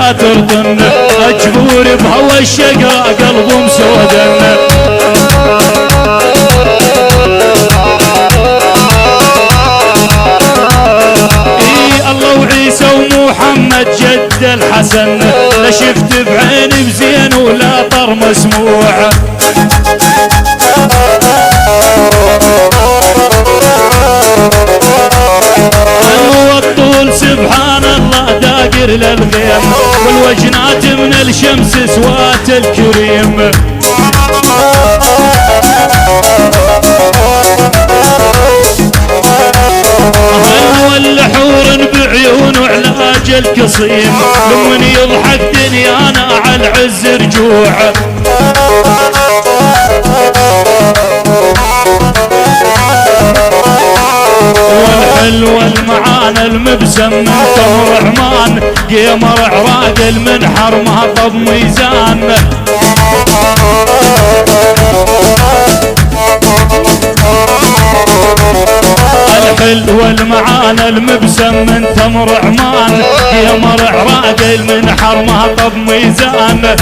لا ترضن، مجبور بهوى الشقاء قلبه مسودن. الله وعيسى ومحمد جد الحسن، لا شفت بعيني بزين ولا طر مسموع. والطول سبحان الله داقر للغيم، والوجنات من الشمس سوات الكريم. والحور بعيون علاج القصيم، ومن يضحك دنيانا على العز رجوع. والحلو المعانى المبسم من تمر عمان، قمر عراقل من حرمها طب ميزان. الحلو المعانى المبسم من تمر عمان، قمر عراقل من حرمها طب ميزان.